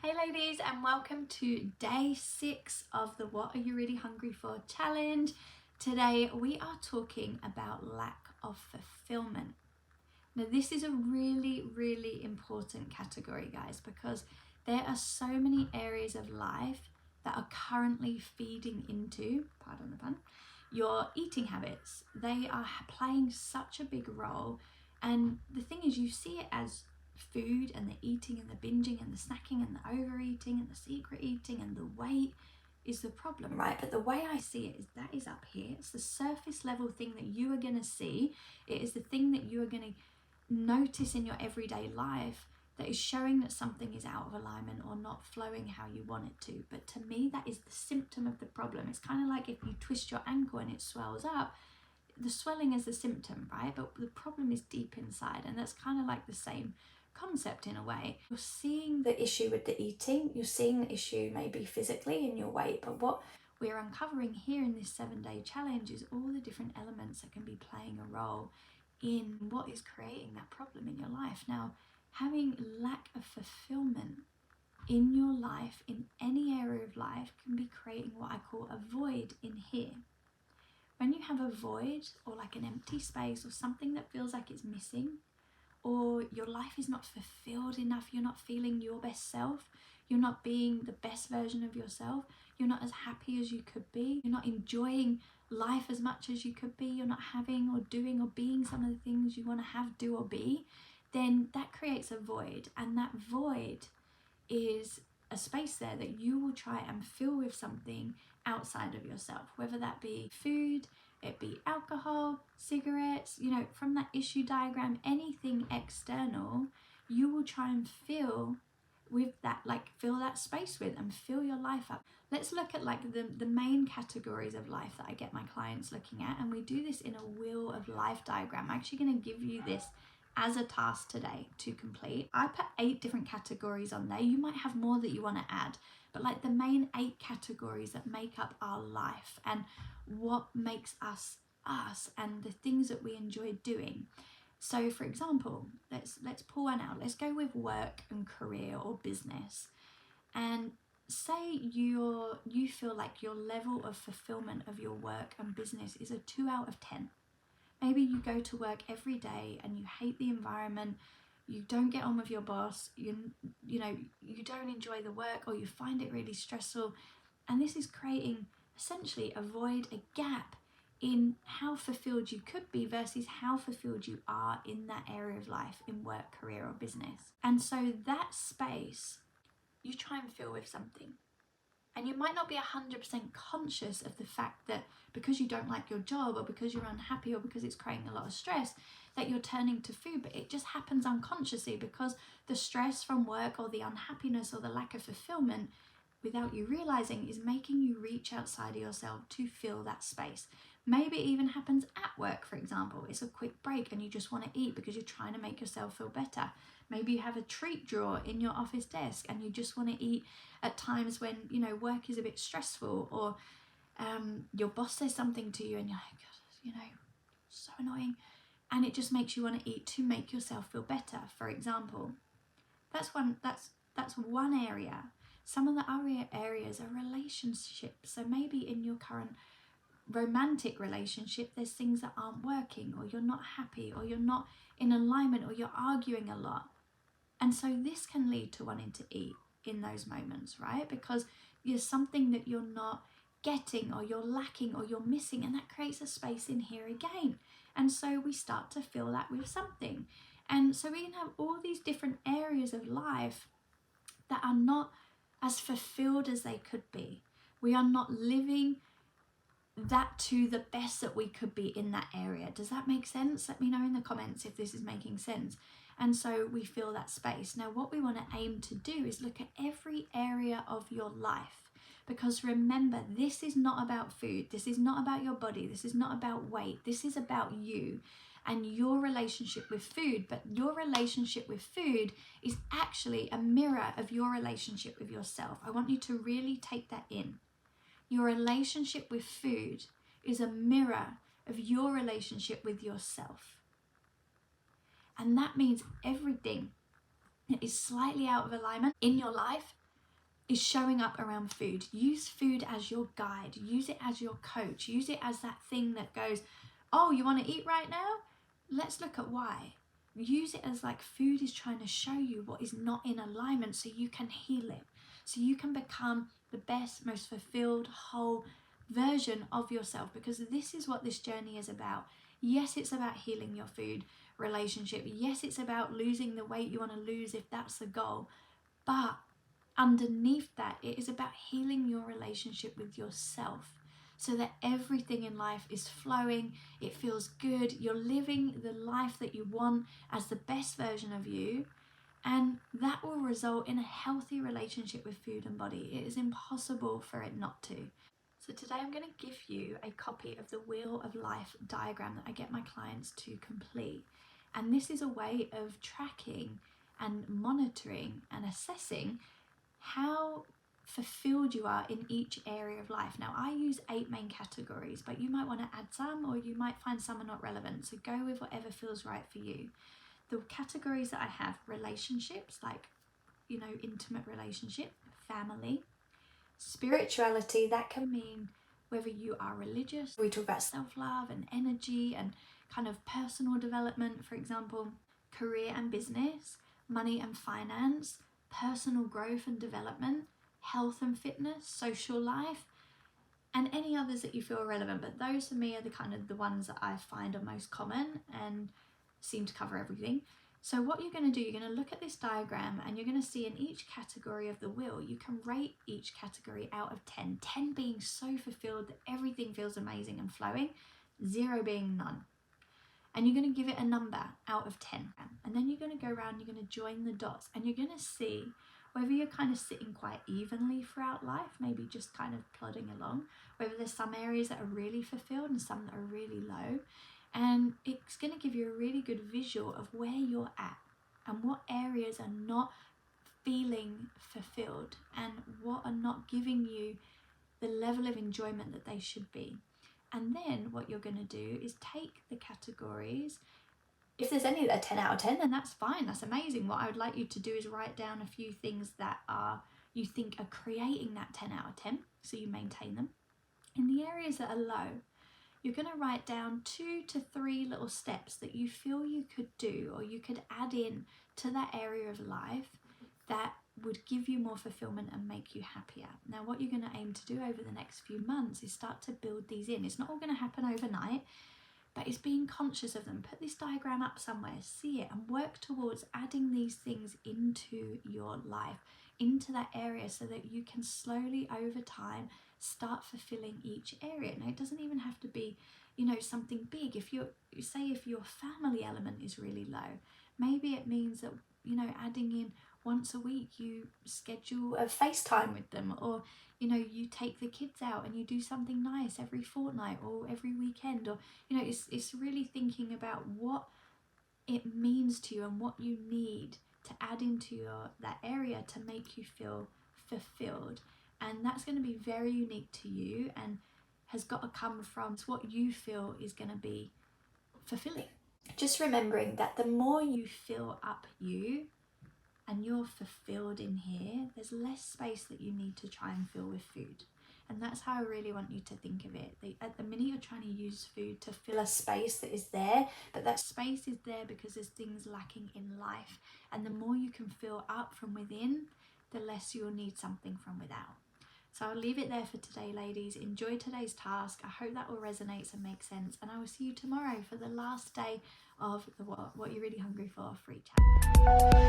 Hey ladies, and welcome to day 6 of the What Are You Really Hungry For challenge. Today we are talking about lack of fulfillment. Now this is a really important category, guys, because there are so many areas of life that are currently feeding into, pardon the pun, your eating habits. They are playing such a big role, and the thing is, you see it as food and the eating and the binging and the snacking and the overeating and the secret eating and the weight is the problem, right? But the way I see it is that is up here. It's the surface level thing that you are going to see. It is the thing that you are going to notice in your everyday life that is showing that something is out of alignment or not flowing how you want it to. But to me, that is the symptom of the problem. It's kind of like if you twist your ankle and it swells up, the swelling is the symptom, right? But the problem is deep inside, and that's kind of like the same concept in a way. You're seeing the issue with the eating, you're seeing the issue maybe physically in your weight, but what we're uncovering here in this 7-day challenge is all the different elements that can be playing a role in what is creating that problem in your life. Now, having lack of fulfillment in your life, in any area of life, can be creating what I call a void in here. When you have a void or like an empty space or something that feels like it's missing, or your life is not fulfilled enough, you're not feeling your best self, you're not being the best version of yourself, you're not as happy as you could be, you're not enjoying life as much as you could be, you're not having or doing or being some of the things you want to have, do or be, then that creates a void. And that void is a space there that you will try and fill with something outside of yourself, whether that be food, it be alcohol, cigarettes, from that issue diagram, anything external, you will try and fill with that, fill that space with and fill your life up. Let's look at the main categories of life that I get my clients looking at, and we do this in a wheel of life diagram. I'm actually going to give you this as a task today to complete. I put 8 different categories on there. You might have more that you want to add, but the main 8 categories that make up our life and what makes us us and the things that we enjoy doing. So for example, let's pull one out. Let's go with work and career or business. And say you feel like your level of fulfillment of your work and business is a 2 out of 10. Maybe you go to work every day and you hate the environment, you don't get on with your boss, you don't enjoy the work, or you find it really stressful. And this is creating essentially a void, a gap in how fulfilled you could be versus how fulfilled you are in that area of life, in work, career, or business. And so that space, you try and fill with something. And you might not be 100% conscious of the fact that because you don't like your job, or because you're unhappy, or because it's creating a lot of stress, that you're turning to food, but it just happens unconsciously because the stress from work or the unhappiness or the lack of fulfillment, without you realizing, is making you reach outside of yourself to fill that space. Maybe it even happens at work, for example. It's a quick break and you just want to eat because you're trying to make yourself feel better. Maybe you have a treat drawer in your office desk and you just want to eat at times when, work is a bit stressful, or your boss says something to you and you're like, God, so annoying. And it just makes you want to eat to make yourself feel better, for example. That's one area. Some of the other areas are relationships. So maybe in your current romantic relationship, there's things that aren't working, or you're not happy, or you're not in alignment, or you're arguing a lot. And so this can lead to wanting to eat in those moments, right? Because there's something that you're not getting, or you're lacking, or you're missing, and that creates a space in here again. And so we start to fill that with something. And so we can have all these different areas of life that are not as fulfilled as they could be. We are not living that to the best that we could be in that area. Does that make sense? Let me know in the comments if this is making sense. And so we fill that space. Now, what we want to aim to do is look at every area of your life. Because remember, this is not about food. This is not about your body. This is not about weight. This is about you and your relationship with food. But your relationship with food is actually a mirror of your relationship with yourself. I want you to really take that in. Your relationship with food is a mirror of your relationship with yourself. And that means everything that is slightly out of alignment in your life is showing up around food. Use food as your guide. Use it as your coach. Use it as that thing that goes, oh, you want to eat right now? Let's look at why. Use it as like food is trying to show you what is not in alignment so you can heal it. So you can become the best, most fulfilled, whole version of yourself, because this is what this journey is about. Yes, it's about healing your food relationship. Yes, it's about losing the weight you want to lose if that's the goal. But underneath that, it is about healing your relationship with yourself so that everything in life is flowing, it feels good, you're living the life that you want as the best version of you, and that will result in a healthy relationship with food and body. It is impossible for it not to. So today I'm going to give you a copy of the Wheel of Life diagram that I get my clients to complete. And this is a way of tracking and monitoring and assessing how fulfilled you are in each area of life. Now, I use 8 main categories, but you might want to add some, or you might find some are not relevant. So go with whatever feels right for you. The categories that I have: relationships, like, intimate relationship, family, spirituality. That can mean whether you are religious. We talk about self-love and energy and kind of personal development, for example, career and business, money and finance, personal growth and development, health and fitness, social life, and any others that you feel relevant. But those for me are the ones that I find are most common and seem to cover everything. So what you're going to do, you're going to look at this diagram and you're going to see in each category of the wheel, you can rate each category out of 10. 10 being so fulfilled that everything feels amazing and flowing, 0 being none. And you're going to give it a number out of 10. And then you're going to go around, you're going to join the dots, and you're going to see whether you're kind of sitting quite evenly throughout life, maybe just kind of plodding along, whether there's some areas that are really fulfilled and some that are really low. And it's going to give you a really good visual of where you're at and what areas are not feeling fulfilled and what are not giving you the level of enjoyment that they should be. And then what you're going to do is take the categories. If there's any that are 10 out of 10, then that's fine, that's amazing. What I would like you to do is write down a few things that you think are creating that 10 out of 10, so you maintain them. In the areas that are low, you're going to write down 2 to 3 little steps that you feel you could do or you could add in to that area of life that would give you more fulfillment and make you happier. Now, what you're going to aim to do over the next few months is start to build these in. It's not all going to happen overnight, but it's being conscious of them. Put this diagram up somewhere, see it, and work towards adding these things into your life, into that area, so that you can slowly over time start fulfilling each area. Now, it doesn't even have to be, something big. If your family element is really low, maybe it means that, adding in once a week you schedule a FaceTime with them, or you take the kids out and you do something nice every fortnight or every weekend, or it's really thinking about what it means to you and what you need to add into that area to make you feel fulfilled. And that's going to be very unique to you and has got to come from what you feel is going to be fulfilling. Just remembering that the more you fill up you and you're fulfilled in here, there's less space that you need to try and fill with food. And that's how I really want you to think of it. At the minute, you're trying to use food to fill a space that is there, but that space is there because there's things lacking in life. And the more you can fill up from within, the less you'll need something from without. So I'll leave it there for today, ladies. Enjoy today's task. I hope that all resonates and makes sense. And I will see you tomorrow for the last day of the What You're Really Hungry For free chat.